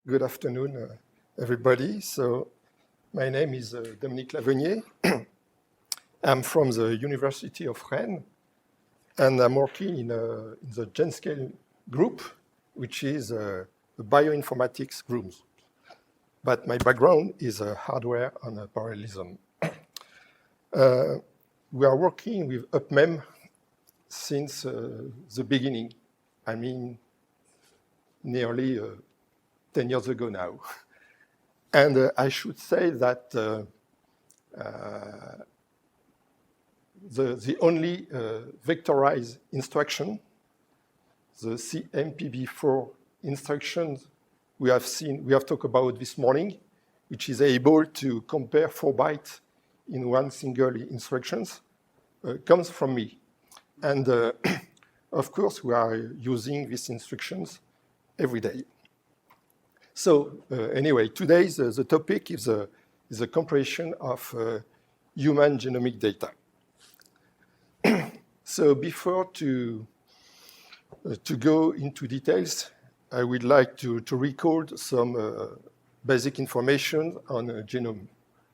Good afternoon, everybody. So my name is Dominique Lavenier. I'm from the University of Rennes, and I'm working in the Genscale group, which is a bioinformatics group. But my background is hardware and parallelism. We are working with UPMEM since the beginning. I mean, nearly 10 years ago now. And I should say that the only vectorized instruction, the CMPB4 instructions we have talked about this morning, which is able to compare 4 bytes in one single instructions, comes from me. And of course, we are using these instructions every day. So anyway, today the topic is a comparison of human genomic data. So before to go into details, I would like to record some basic information on a genome.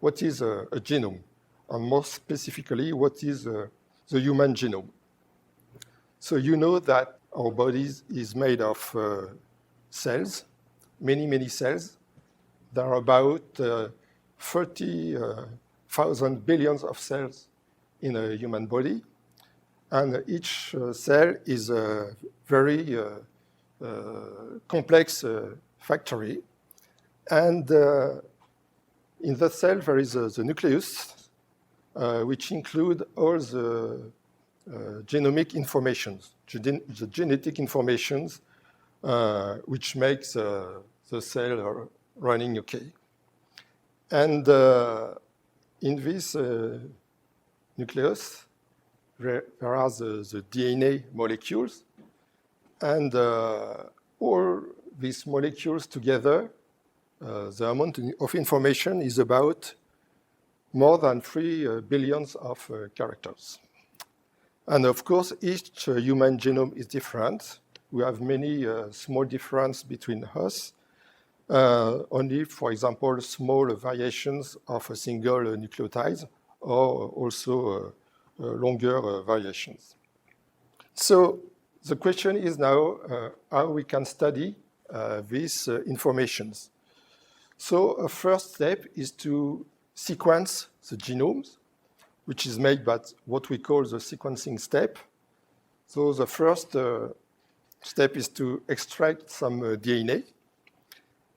What is a genome? And more specifically, what is the human genome? So you know that our body is made of cells, many cells. There are about 30,000 billions of cells in a human body. And each cell is a very complex factory. And in the cell, there is the nucleus, which includes all the genomic informations, the genetic informations, which makes the cell running okay. And in this nucleus, there are the DNA molecules. And all these molecules together, the amount of information is about more than 3 billions of characters. And of course, each human genome is different. We have many small differences between us. Only, for example, small variations of a single nucleotide, or also longer variations. So the question is now how we can study these informations. So a first step is to sequence the genomes, which is made by what we call the sequencing step. So the first step is to extract some DNA,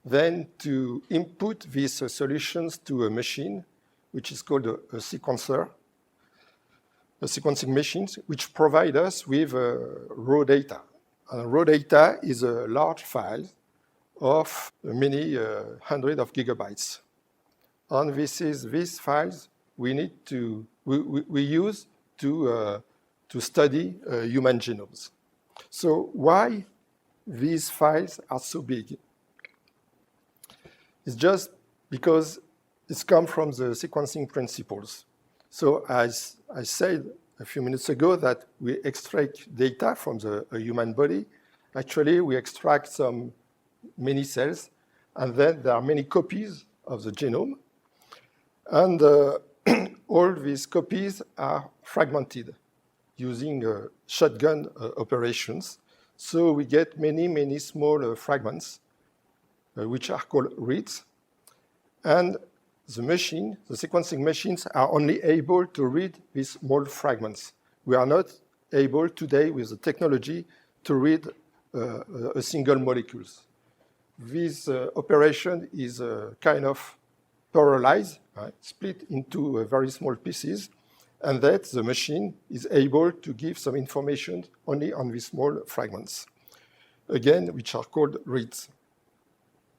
then to input these solutions to a machine, which is called a sequencer, a sequencing machine, which provide us with raw data. And raw data is a large file of many hundreds of gigabytes. And these files we use to study human genomes. So why these files are so big? It's just because it's come from the sequencing principles. So as I said a few minutes ago that we extract data from the human body. Actually, we extract many cells, and then there are many copies of the genome. And all these copies are fragmented using shotgun operations. So we get many small fragments, which are called reads. And the sequencing machines are only able to read these small fragments. We are not able today with the technology to read a single molecule. This operation is kind of parallelized, right? Split into very small pieces, and that the machine is able to give some information only on these small fragments, again, which are called reads.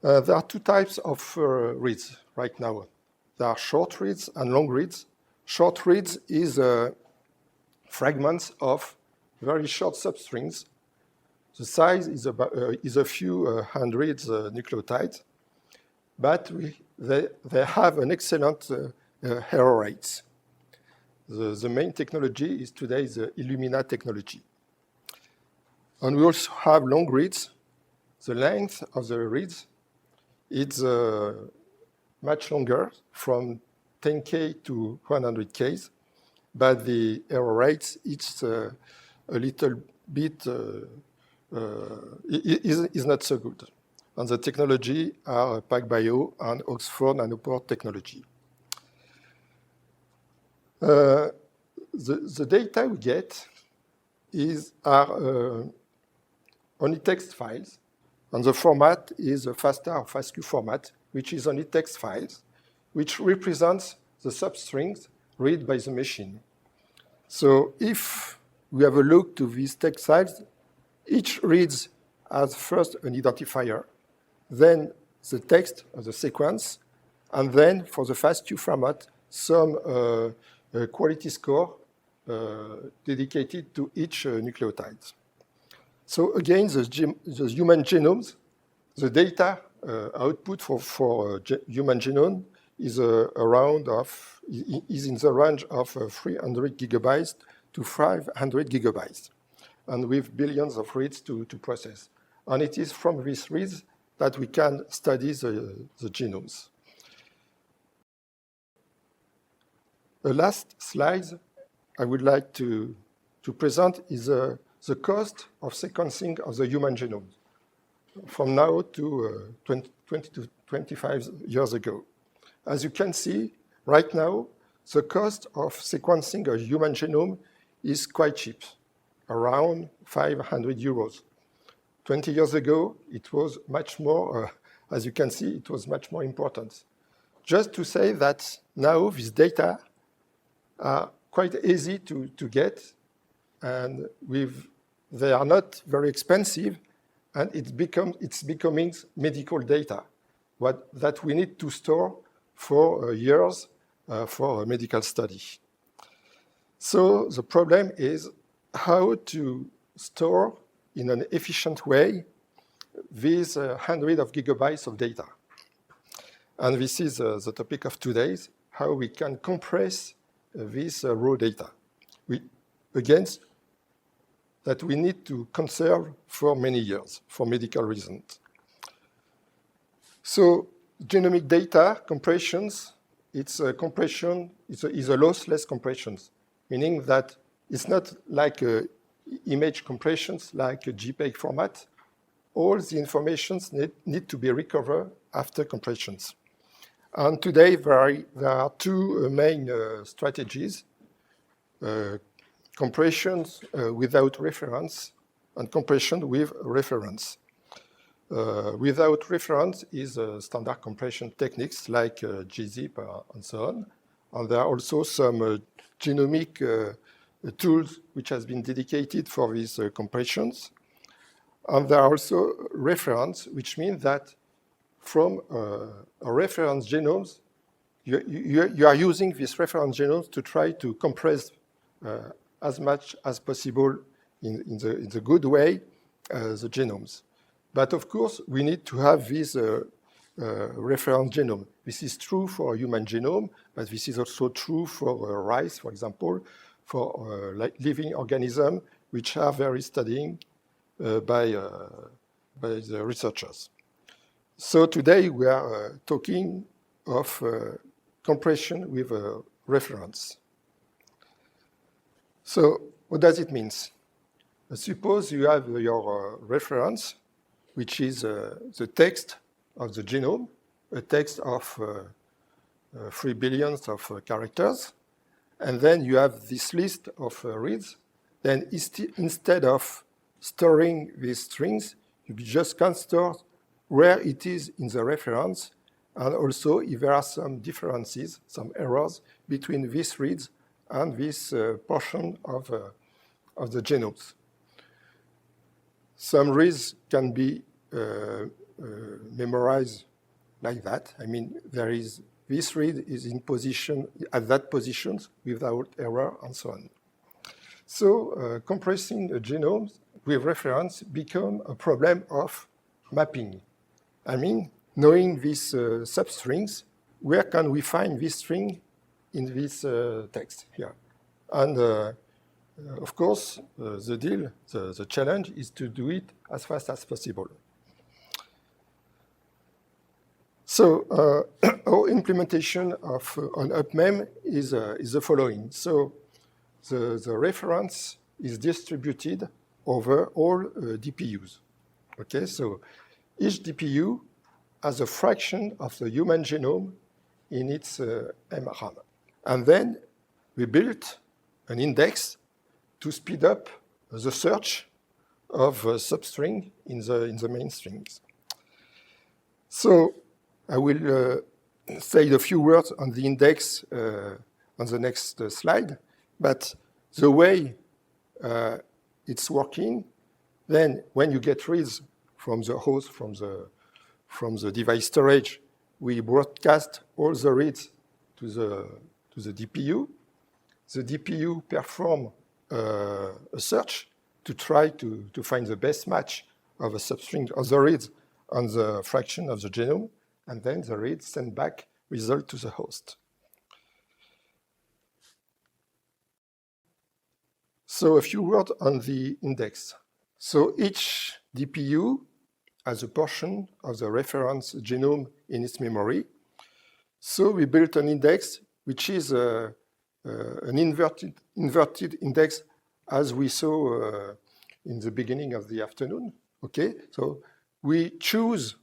There are 2 types of reads right now. There are short reads and long reads. Short reads is fragments of very short substrings. The size is a few hundreds nucleotides, but they have an excellent error rate. The main technology is today the Illumina technology. And we also have long reads. The length of the reads It's much longer, from 10K to 100Ks, but the error rates, it's a little bit, is not so good. And the technology are PacBio and Oxford Nanopore technology. The data we get are only text files, and the format is a FASTA or FASTQ format, which is only text files, which represents the substrings read by the machine. So if we have a look to these text files, each reads as first an identifier, then the text of the sequence, and then for the FASTQ format, some quality score dedicated to each nucleotide. So again, the human genomes, the data output for human genome is is in the range of 300 gigabytes to 500 gigabytes, and with billions of reads to process. And it is from these reads that we can study the genomes. The last slide I would like to present is the cost of sequencing of the human genome from now to 20 to 25 years ago. As you can see, right now, the cost of sequencing a human genome is quite cheap, around 500 euros. 20 years ago, it was much more, as you can see, it was much more important. Just to say that now these data are quite easy to get, and they are not very expensive, and it's becoming medical data that we need to store for years for a medical study. So the problem is how to store in an efficient way these hundreds of gigabytes of data. And this is the topic of today, how we can compress this raw data. Against that we need to conserve for many years for medical reasons. So genomic data compressions, it's a compression, is a lossless compression, meaning that it's not like image compressions like a JPEG format. All the informations need to be recovered after compressions. And today there are two main strategies, compressions without reference and compression with reference. Without reference is standard compression techniques like gzip and so on. And there are also some genomic tools which has been dedicated for these compressions. And there are also reference, which means that from a reference genomes, you are using these reference genomes to try to compress as much as possible in the good way the genomes. But of course, we need to have this reference genome. This is true for a human genome, but this is also true for rice, for example, for living organisms, which are very studying by the researchers. So today we are talking of compression with a reference. So what does it mean? Suppose you have your reference, which is the text of the genome, a text of 3 billion of characters, and then you have this list of reads. Then instead of storing these strings, you just can store where it is in the reference, and also if there are some differences, some errors between these reads and this portion of the genomes. Some reads can be memorized like that. I mean, this read is in position at that position without error and so on. So compressing a genome with reference become a problem of mapping. I mean, knowing these substrings, where can we find this string in this text here? And of course, the challenge is to do it as fast as possible. So our implementation of on UPMEM is the following. So the reference is distributed over all DPUs. Okay, so each DPU has a fraction of the human genome in its MRAM. And then we built an index to speed up the search of substring in the main strings. So I will say a few words on the index on the next slide, but the way it's working, then when you get reads from the host, from the device storage, we broadcast all the reads to the DPU. The DPU perform a search to try to find the best match of a substring of the reads on the fraction of the genome, and then the reads send back result to the host. So a few words on the index. So each DPU has a portion of the reference genome in its memory. So we built an index which is an inverted index, as we saw in the beginning of the afternoon. Okay, so we choose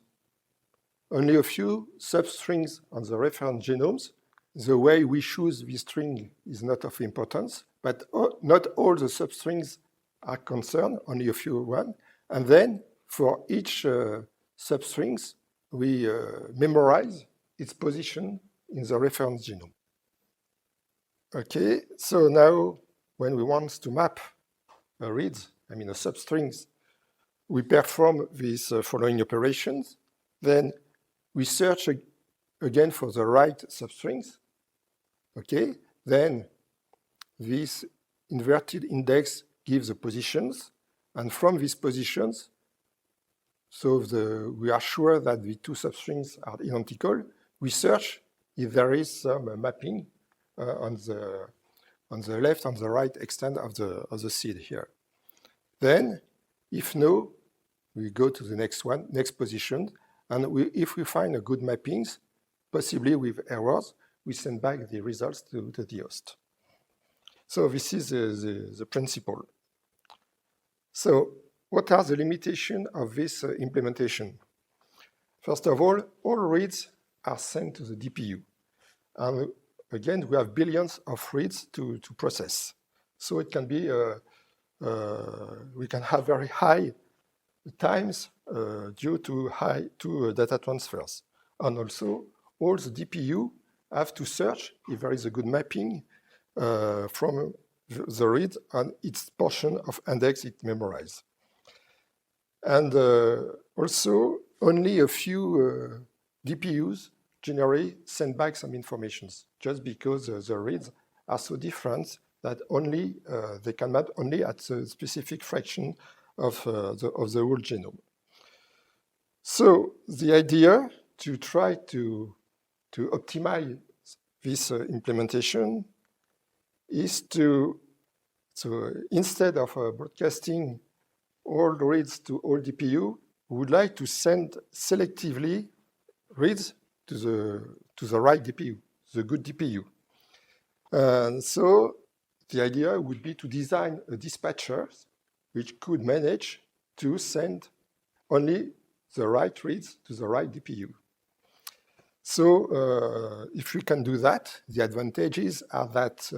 only a few substrings on the reference genomes. The way we choose this string is not of importance, but not all the substrings are concerned, only a few one. And then for each substrings, we memorize its position in the reference genome. Okay, so now when we want to map a reads, a substrings, we perform these following operations. Then we search again for the right substrings. Okay, then this inverted index gives the positions, and from these positions, so we are sure that the two substrings are identical, we search if there is some mapping on the left and the right extent of the seed here. Then, if no, we go to the next position, and if we find a good mappings, possibly with errors, we send back the results to the host. So this is the principle. So what are the limitations of this implementation? First of all reads are sent to the DPU. And again, we have billions of reads to process. So it can be, we can have very high times due to data transfers. And also, all the DPU have to search if there is a good mapping from the read and its portion of index it memorizes. And also, only a few DPUs generally send back some informations, just because the reads are so different that only they can map only at a specific fraction of the whole genome. So the idea to try to optimize this implementation is to, so instead of broadcasting all reads to all DPU, we would like to send selectively reads to the right DPU, the good DPU. And so the idea would be to design a dispatcher which could manage to send only the right reads to the right DPU. So if we can do that, the advantages are that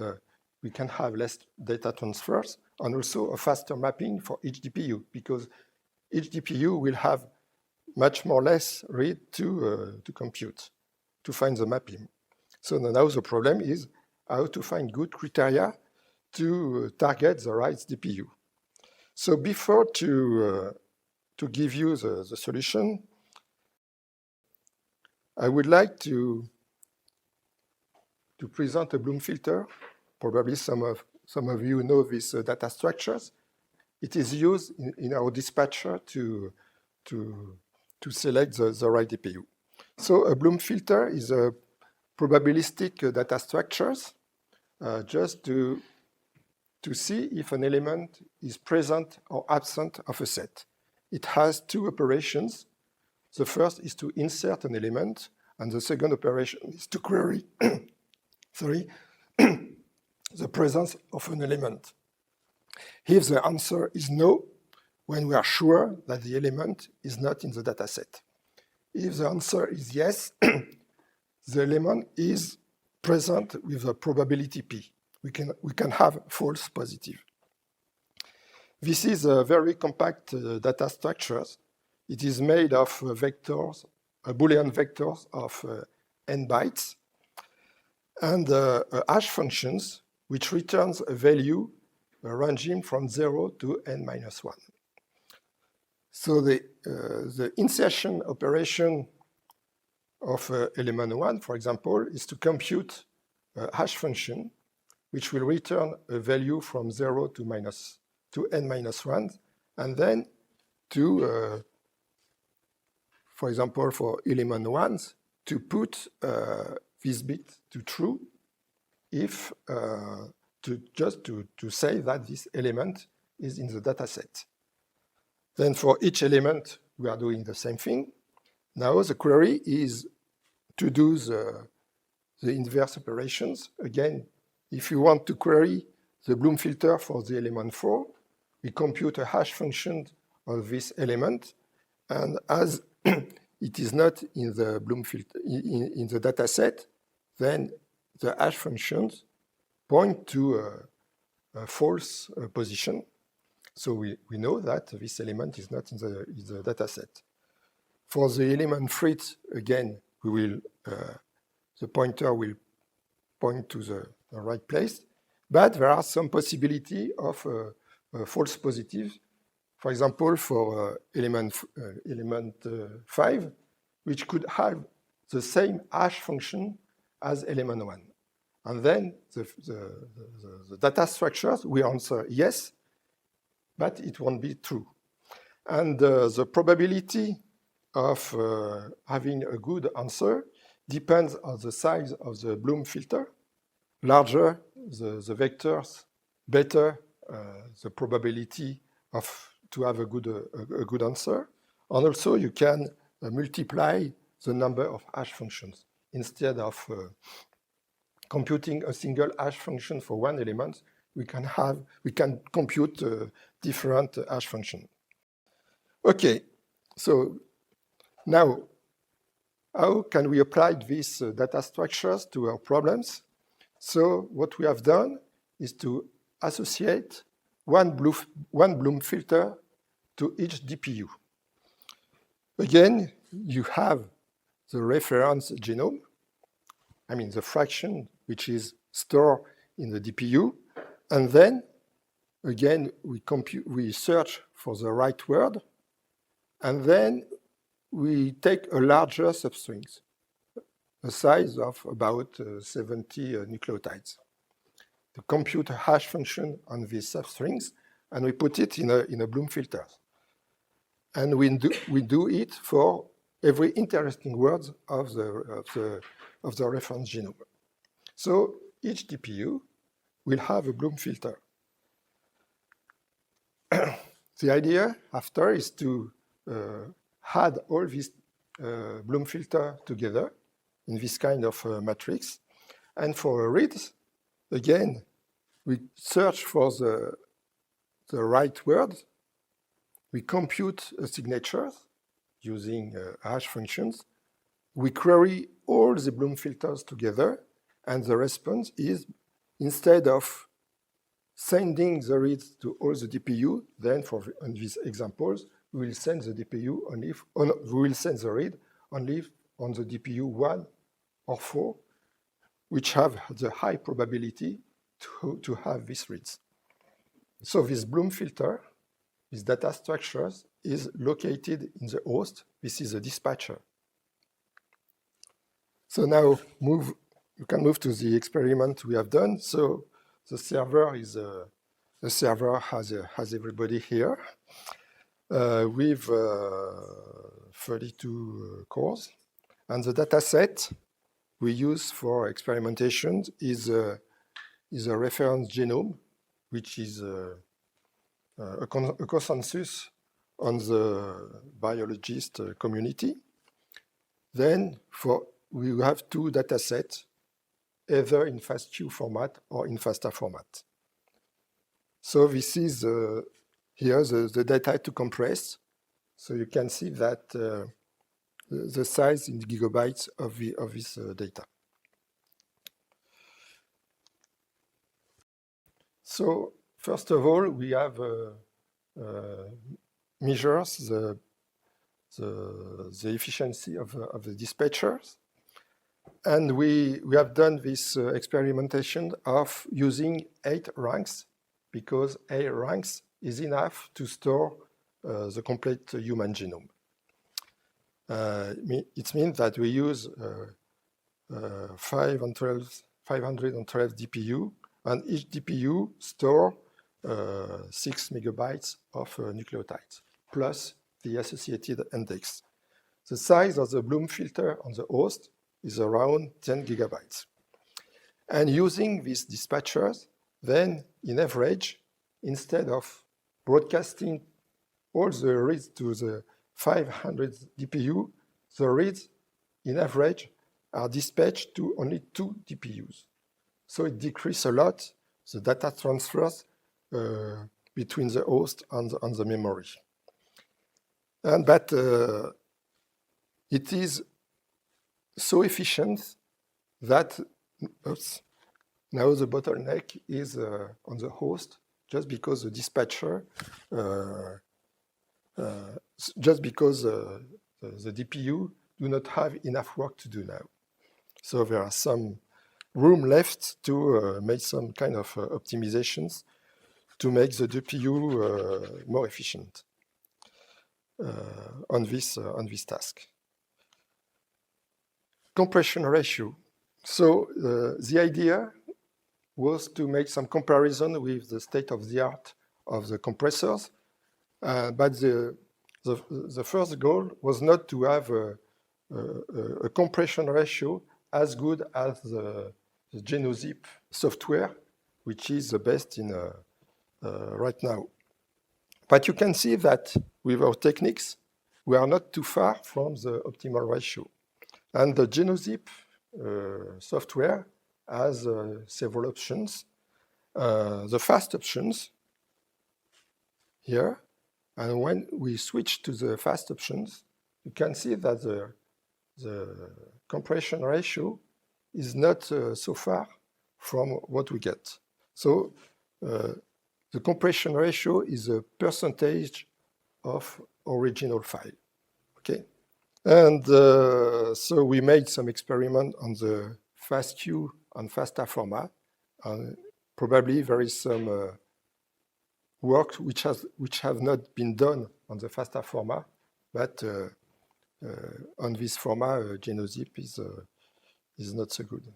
we can have less data transfers and also a faster mapping for each DPU, because each DPU will have much more less read to compute, to find the mapping. So now the problem is how to find good criteria to target the right DPU. So before to give you the solution, I would like to present a Bloom filter. Probably some of you know these data structures. It is used in our dispatcher to select the right DPU. So a Bloom filter is a probabilistic data structures just to see if an element is present or absent of a set. It has two operations. The first is to insert an element, And the second operation is to query the presence of an element. If the answer is no, when we are sure that the element is not in the dataset. If the answer is yes, the element is present with a probability P. We can have false positive. This is a very compact data structure. It is made of vectors, Boolean vectors of n bytes, and hash functions which returns a value ranging from 0 to n minus 1. So the insertion operation of element 1, for example, is to compute a hash function which will return a value from 0 to n minus 1, and then to, for example, for element 1, to put this bit to true if just to say that this element is in the data set. Then for each element, we are doing the same thing. Now the query is to do the inverse operations. Again, if you want to query the Bloom filter for the element 4, we compute a hash function of this element, and as it is not in the Bloom filter in the data set, then the hash functions point to a false position. So we know that this element is not in the data set. For the element 3, again, we will the pointer will point to the right place, but there are some possibility of false positive. For example, for element 5, which could have the same hash function as element 1. And then the data structures will answer yes, but it won't be true. And the probability of having a good answer depends on the size of the Bloom filter. Larger the vectors, better the probability to have a good answer. And also you can multiply the number of hash functions. Instead of computing a single hash function for one element, we can compute different hash functions. Okay, so now how can we apply these data structures to our problems? So what we have done is to associate one Bloom filter to each DPU. Again, you have the reference genome, I mean the fraction which is stored in the DPU, and then again we search for the right word, and then we take a larger substrings, a size of about 70 nucleotides. To compute a hash function on these substrings, and we put it in a Bloom filter. And we do it for every interesting word of the reference genome. So each DPU will have a Bloom filter. The idea after is to add all these Bloom filter together in this kind of matrix. And for reads, again, we search for the right word. We compute a signature using hash functions. We query all the Bloom filters together, and the response is, instead of sending the reads to all the DPU, then on these examples, we will send the DPU only we will send the read only on the DPU 1 or 4, which have the high probability to have these reads. So this Bloom filter, this data structures, is located in the host. This is a dispatcher. So now you can move to the experiment we have done. So the server has everybody here with 32 cores, and the data set we use for experimentation is a reference genome, which is a consensus on the biologist community. Then for we have two data sets, either in FASTQ format or in FASTA format. So this is here the data to compress. So you can see that the size in gigabytes of this data. So first of all, we have measures the efficiency of the dispatchers. And we have done this experimentation of using 8 ranks, because 8 ranks is enough to store the complete human genome. It means that we use 512 DPU, and each DPU store 6 megabytes of nucleotides, plus the associated index. The size of the Bloom filter on the host is around 10 gigabytes. And using these dispatchers, then in average, instead of broadcasting all the reads to the 500 DPU, the reads in average are dispatched to only 2 DPUs. So it decreases a lot the data transfers between the host and the memory. But it is so efficient that now the bottleneck is on the host, just because the dispatcher, just because the DPU do not have enough work to do now. So there are some room left to make some kind of optimizations to make the DPU more efficient on this task. Compression ratio. So the idea was to make some comparison with the state of the art of the compressors, but the first goal was not to have a compression ratio as good as the Genozip software, which is the best in right now. But you can see that with our techniques, we are not too far from the optimal ratio. And the Genozip software has several options. The fast options here, and when we switch to the fast options, you can see that the compression ratio is not so far from what we get. So the compression ratio is a percentage of original file, okay? And so we made some experiment on the FASTQ and FASTA format, and probably there is some work which have not been done on the FASTA format, but on this format, Genozip is not so good.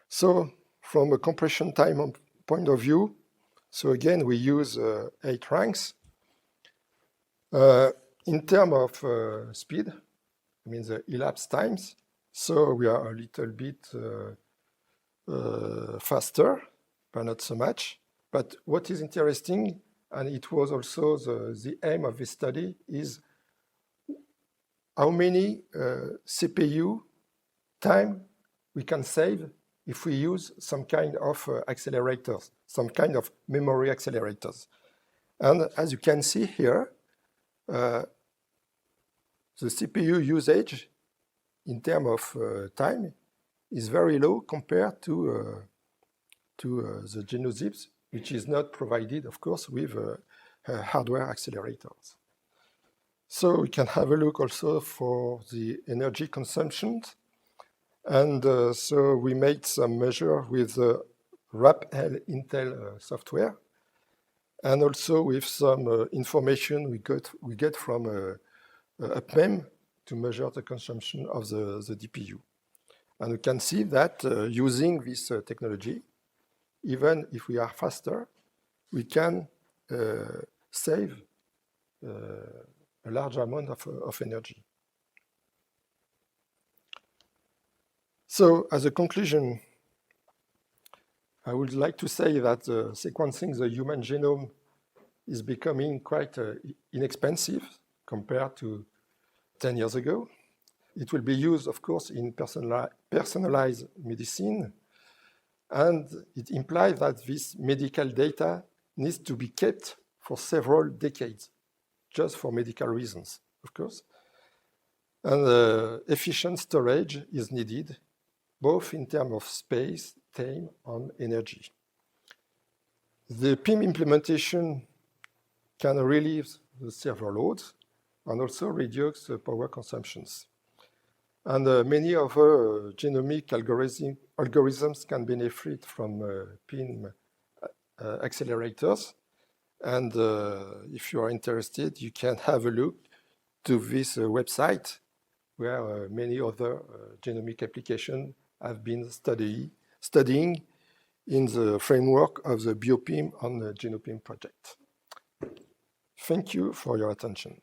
So from a compression time point of view, so again, we use 8 ranks. In terms of speed, I mean the elapsed times, so we are a little bit faster, but not so much. But what is interesting, and it was also the aim of this study, is how many CPU time we can save if we use some kind of accelerators, some kind of memory accelerators. And as you can see here, the CPU usage in terms of time is very low compared to the Genozips, which is not provided, of course, with hardware accelerators. So we can have a look also for the energy consumption. And so we made some measure with the RAPL Intel software, and also with some information we get from UPMEM to measure the consumption of the DPU. And we can see that using this technology, even if we are faster, we can save a large amount of energy. So as a conclusion, I would like to say that sequencing the human genome is becoming quite inexpensive compared to 10 years ago. it will be used, of course, in personalized medicine. And it implies that this medical data needs to be kept for several decades, just for medical reasons, of course. And efficient storage is needed, both in terms of space, time, and energy. The PIM implementation can relieve the server loads and also reduce the power consumptions. And many other genomic algorithms can benefit from PIM accelerators. And if you are interested, you can have a look to this website where many other genomic applications have been studying in the framework of the BioPIM and the GenoPIM project. Thank you for your attention.